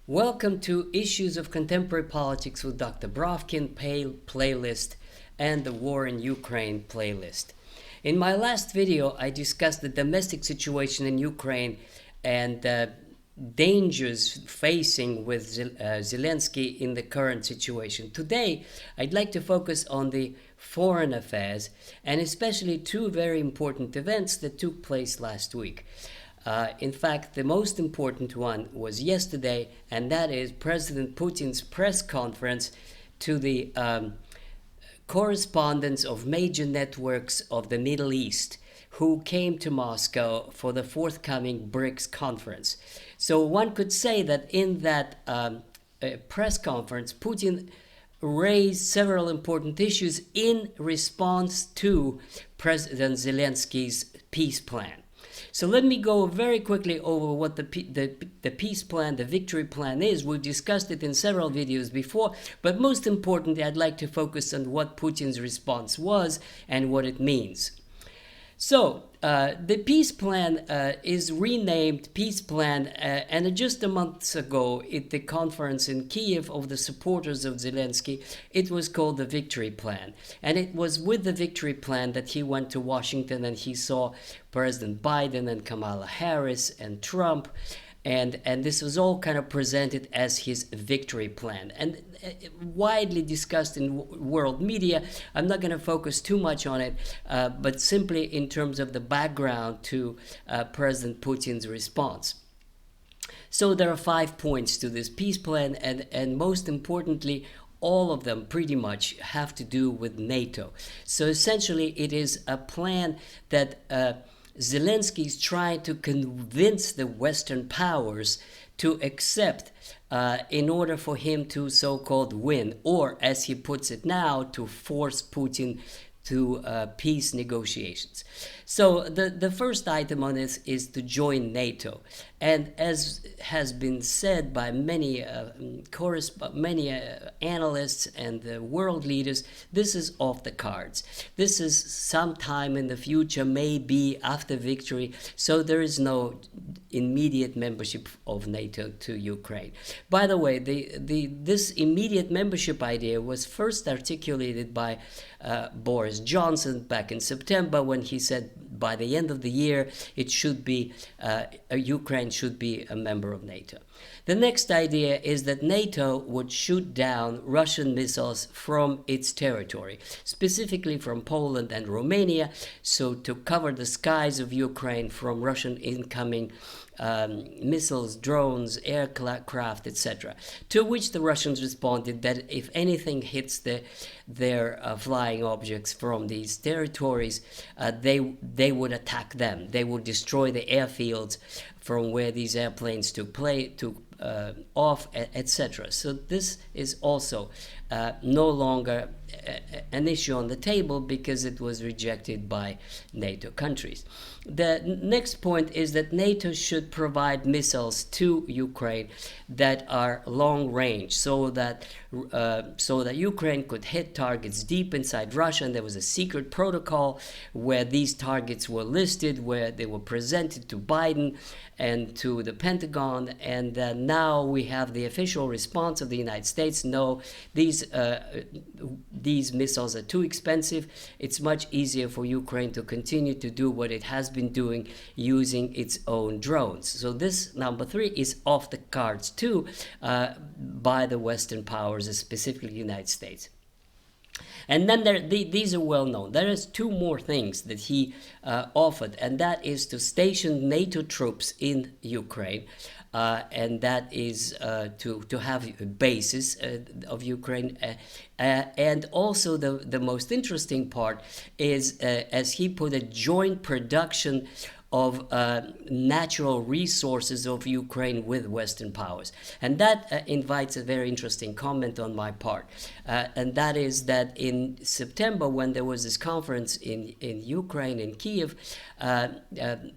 Welcome to Issues of Contemporary Politics with Dr. Brovkin playlist and the War in Ukraine playlist. In my last video, I discussed the domestic situation in Ukraine and dangers facing with Zelensky in the current situation. Today, I'd like to focus on the foreign affairs and especially two very important events that took place last week. In fact, the most important one was yesterday, and that is President Putin's press conference to the correspondents of major networks of the Middle East who came to Moscow for the forthcoming BRICS conference. So one could say that in that press conference, Putin raised several important issues in response to President Zelensky's peace plan. So let me go very quickly over what the peace plan, the victory plan is. We've discussed it in several videos before, but most importantly, I'd like to focus on what Putin's response was and what it means. So the peace plan is renamed Peace Plan, and just a month ago at the conference in Kiev of the supporters of Zelensky, it was called the Victory Plan. And it was with the Victory Plan that he went to Washington and he saw President Biden and Kamala Harris and Trump. And this was all kind of presented as his victory plan and widely discussed in world media. I'm not going to focus too much on it, but simply in terms of the background to President Putin's response. So there are 5 points to this peace plan, and most importantly, all of them pretty much have to do with NATO. So essentially, it is a plan that Zelensky is trying to convince the Western powers to accept in order for him to so-called win, or as he puts it now, to force Putin to peace negotiations. So the first item on this is to join NATO. And as has been said by many analysts and world leaders, this is off the cards. This is sometime in the future, maybe after victory. So there is no immediate membership of NATO to Ukraine. By the way, this immediate membership idea was first articulated by Boris Johnson back in September when he said by the end of the year it should be Ukraine should be a member of NATO. The next idea is that NATO would shoot down Russian missiles from its territory, specifically from Poland and Romania, so to cover the skies of Ukraine from Russian incoming missiles, drones, aircraft, etc. To which the Russians responded that if anything hits their flying objects from these territories, they would attack them. They would destroy the airfields from where these airplanes took off, etc. So this is also no longer an issue on the table because it was rejected by NATO countries. The next point is that NATO should provide missiles to Ukraine that are long range, so that Ukraine could hit targets deep inside Russia. And there was a secret protocol where these targets were listed, where they were presented to Biden and to the Pentagon, and now we have the official response of the United States. No, these missiles are too expensive. It's much easier for Ukraine to continue to do what it has been doing using its own drones. So this, number 3, is off the cards too by the Western powers, specifically the United States. And then these are well known. There is 2 more things that he offered, and that is to station NATO troops in Ukraine, and that is to have bases of Ukraine. And also the most interesting part is, as he put it, joint production of natural resources of Ukraine with Western powers. And that invites a very interesting comment on my part. And that is that in September, when there was this conference in Ukraine, in Kiev,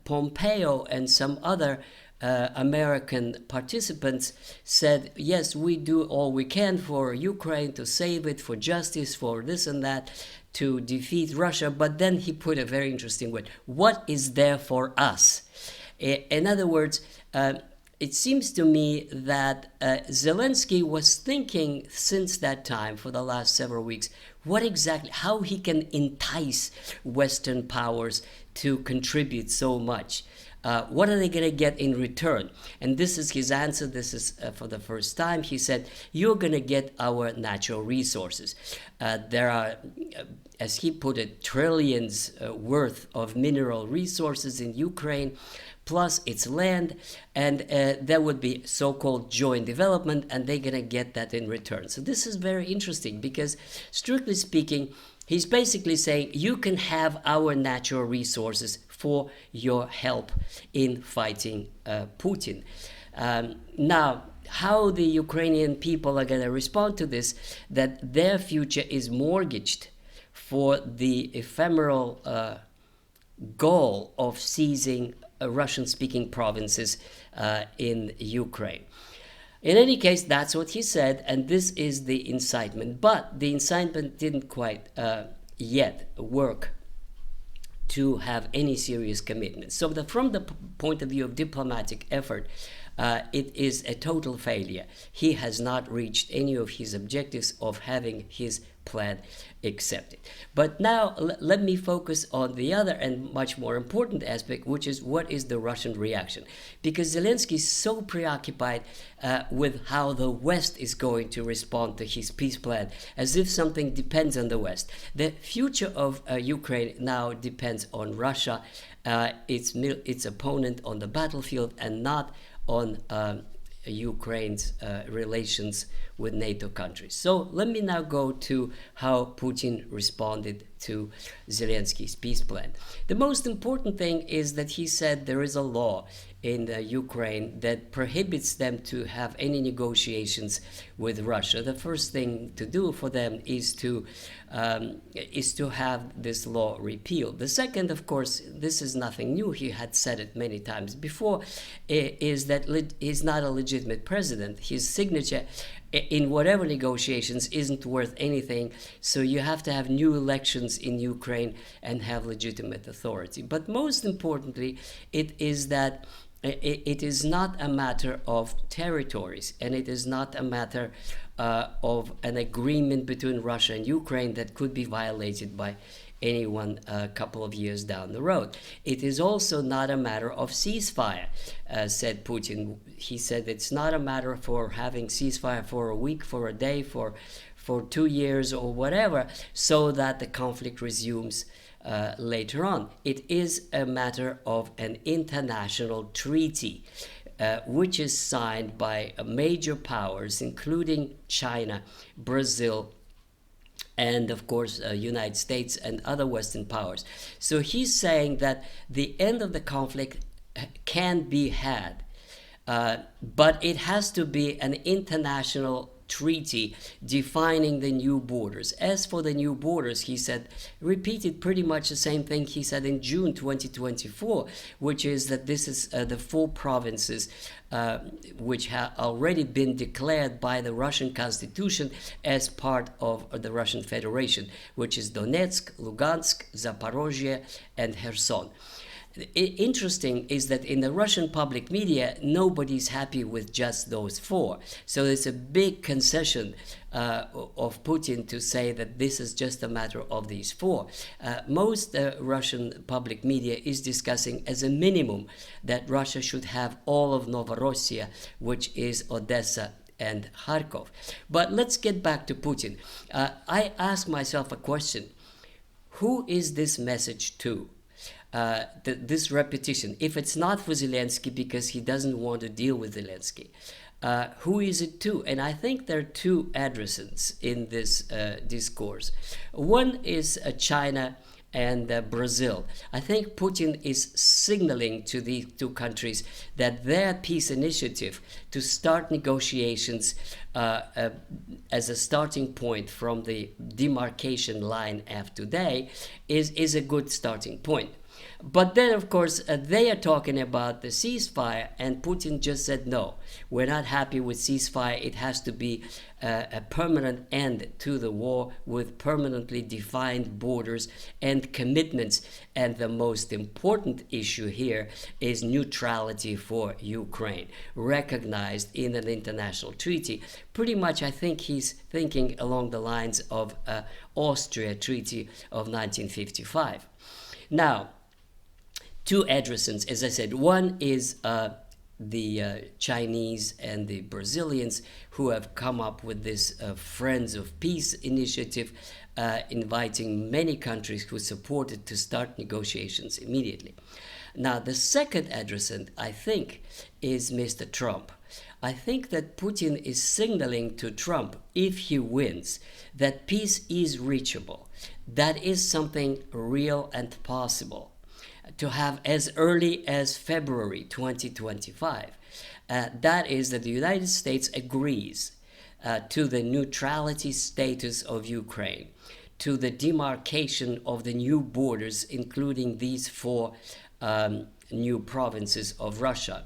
Pompeo and some other American participants said, yes, we do all we can for Ukraine to save it, for justice, for this and that, to defeat Russia. But then he put a very interesting word: what is there for us? In other words, it seems to me that Zelensky was thinking since that time, for the last several weeks, what exactly, how he can entice Western powers to contribute so much. What are they going to get in return? And this is his answer. This is for the first time. He said, you're going to get our natural resources. There are, as he put it, trillions worth of mineral resources in Ukraine, plus its land, and there would be so-called joint development, and they're going to get that in return. So this is very interesting because, strictly speaking, he's basically saying you can have our natural resources for your help in fighting Putin. Now, how the Ukrainian people are going to respond to this, that their future is mortgaged for the ephemeral goal of seizing Russian-speaking provinces in Ukraine. In any case, that's what he said, and this is the incitement. But the incitement didn't quite yet work to have any serious commitment. So from the point of view of diplomatic effort, it is a total failure. He has not reached any of his objectives of having his plan accepted. But now let me focus on the other and much more important aspect, which is what is the Russian reaction. Because Zelensky is so preoccupied with how the West is going to respond to his peace plan, as if something depends on the West. The future of Ukraine now depends on Russia, its opponent on the battlefield, and not on Ukraine's relations with NATO countries. So let me now go to how Putin responded to Zelensky's peace plan. The most important thing is that he said there is a law in Ukraine that prohibits them to have any negotiations with Russia. The first thing to do for them is to have this law repealed. The second, of course, this is nothing new. He had said it many times before, is that he's not a legitimate president. His signature in whatever negotiations isn't worth anything, so you have to have new elections in Ukraine and have legitimate authority. But most importantly, it is that it is not a matter of territories, and it is not a matter of an agreement between Russia and Ukraine that could be violated by anyone a couple of years down the road. It is also not a matter of ceasefire, said Putin. He said it's not a matter for having ceasefire for a week, for a day, for 2 years or whatever, so that the conflict resumes later on. It is a matter of an international treaty, which is signed by major powers, including China, Brazil, and of course United States and other Western powers. So he's saying that the end of the conflict can be had, but it has to be an international treaty defining the new borders. As for the new borders, he said, repeated pretty much the same thing he said in June 2024, which is that this is the 4 provinces which have already been declared by the Russian constitution as part of the Russian Federation, which is Donetsk, Lugansk, Zaporozhye, and Kherson. Interesting is that in the Russian public media, nobody's happy with just those 4. So it's a big concession of Putin to say that this is just a matter of these 4. Most Russian public media is discussing as a minimum that Russia should have all of Novorossiya, which is Odessa and Kharkov. But let's get back to Putin. I ask myself a question. Who is this message to? This repetition, if it's not for Zelensky because he doesn't want to deal with Zelensky, who is it to? And I think there are 2 addresses in this discourse. One is China and Brazil. I think Putin is signaling to these 2 countries that their peace initiative to start negotiations as a starting point from the demarcation line of today is a good starting point. But then, of course, they are talking about the ceasefire, and Putin just said, no, we're not happy with ceasefire. It has to be a permanent end to the war with permanently defined borders and commitments. And the most important issue here is neutrality for Ukraine, recognized in an international treaty. Pretty much, I think he's thinking along the lines of Austria Treaty of 1955. Now, two addressants, as I said. One is the Chinese and the Brazilians, who have come up with this Friends of Peace initiative, inviting many countries who support it to start negotiations immediately. Now, the second addressant, I think, is Mr. Trump. I think that Putin is signaling to Trump, if he wins, that peace is reachable. That is something real and possible to have as early as February 2025. That is that the United States agrees to the neutrality status of Ukraine, to the demarcation of the new borders, including these four new provinces of Russia.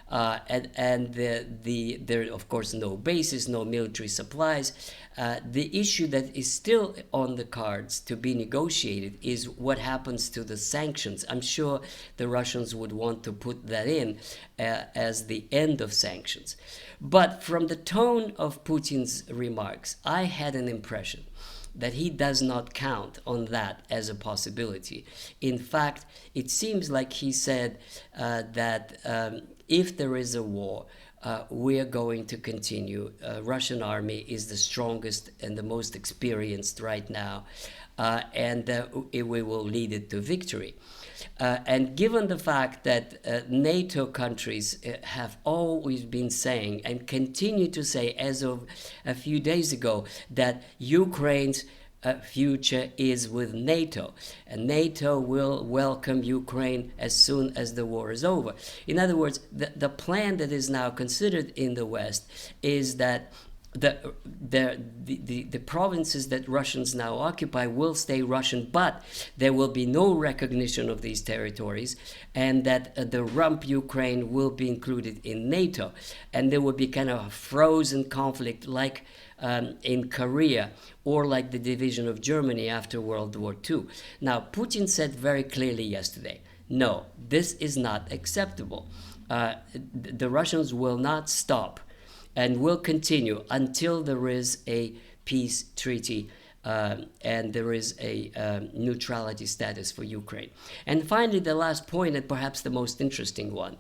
And there are, of course, no bases, no military supplies. The issue that is still on the cards to be negotiated is what happens to the sanctions. I'm sure the Russians would want to put that in as the end of sanctions. But from the tone of Putin's remarks, I had an impression that he does not count on that as a possibility. In fact, it seems like he said that if there is a war, we are going to continue. Russian army is the strongest and the most experienced right now, and we will lead it to victory. And given the fact that NATO countries have always been saying and continue to say as of a few days ago that Ukraine's future is with NATO, and NATO will welcome Ukraine as soon as the war is over. In other words, the plan that is now considered in the West is that the provinces that Russians now occupy will stay Russian, but there will be no recognition of these territories, and that the rump Ukraine will be included in NATO, and there will be kind of a frozen conflict like in Korea, or like the division of Germany after World War II. Now, Putin said very clearly yesterday, no, this is not acceptable. The Russians will not stop and will continue until there is a peace treaty and there is a neutrality status for Ukraine. And finally, the last point, and perhaps the most interesting one,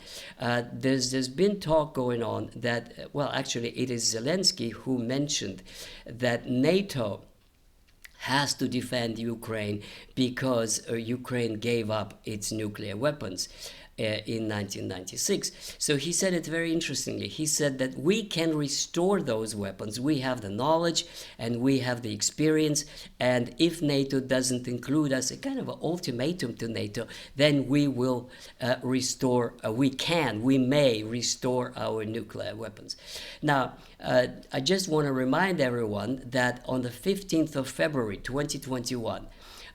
there's been talk going on that, well, actually it is Zelensky who mentioned that NATO has to defend Ukraine because Ukraine gave up its nuclear weapons in 1996. So he said it very interestingly. He said that we can restore those weapons. We have the knowledge and we have the experience. And if NATO doesn't include us, a kind of an ultimatum to NATO, then we will we may restore our nuclear weapons. Now, I just want to remind everyone that on the 15th of February 2021,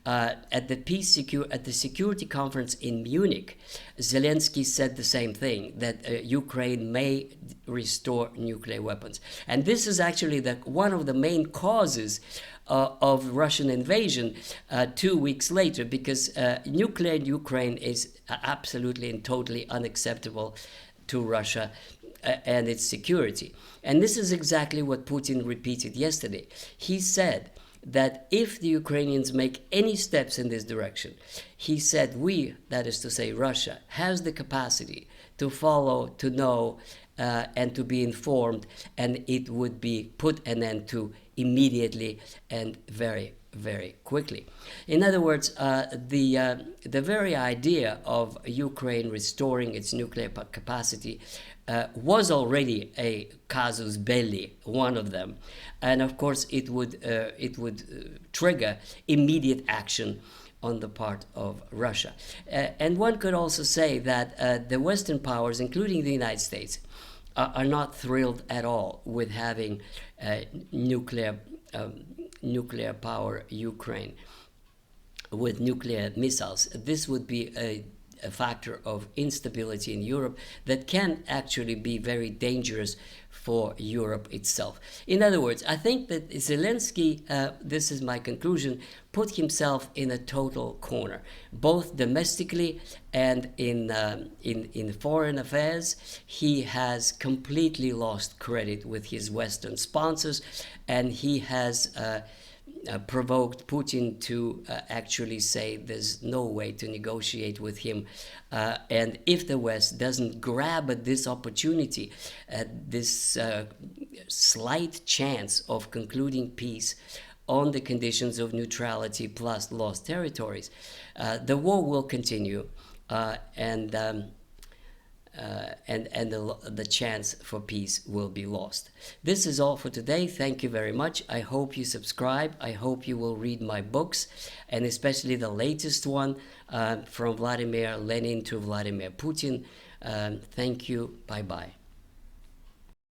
at the Security Conference in Munich, Zelensky said the same thing, that Ukraine may restore nuclear weapons. And this is actually one of the main causes of Russian invasion 2 weeks later, because nuclear in Ukraine is absolutely and totally unacceptable to Russia and its security. And this is exactly what Putin repeated yesterday. He said that if the Ukrainians make any steps in this direction, he said we, that is to say Russia, has the capacity to follow, to know, and to be informed, and it would be put an end to immediately and very, very quickly. In other words, the very idea of Ukraine restoring its nuclear capacity was already a casus belli, one of them, and of course it would trigger immediate action on the part of Russia. And one could also say that the Western powers, including the United States, are not thrilled at all with having nuclear power Ukraine. with nuclear missiles. This would be a factor of instability in Europe that can actually be very dangerous for Europe itself. In other words, I think that Zelensky, this is my conclusion, put himself in a total corner, both domestically and in foreign affairs. He has completely lost credit with his Western sponsors, and he has provoked Putin to actually say there's no way to negotiate with him. And if the West doesn't grab at this opportunity, this slight chance of concluding peace on the conditions of neutrality plus lost territories, the war will continue, and the chance for peace will be lost. This is all for today. Thank you very much. I hope you subscribe. I hope you will read my books, and especially the latest one, from Vladimir Lenin to Vladimir Putin. Thank you. Bye-bye.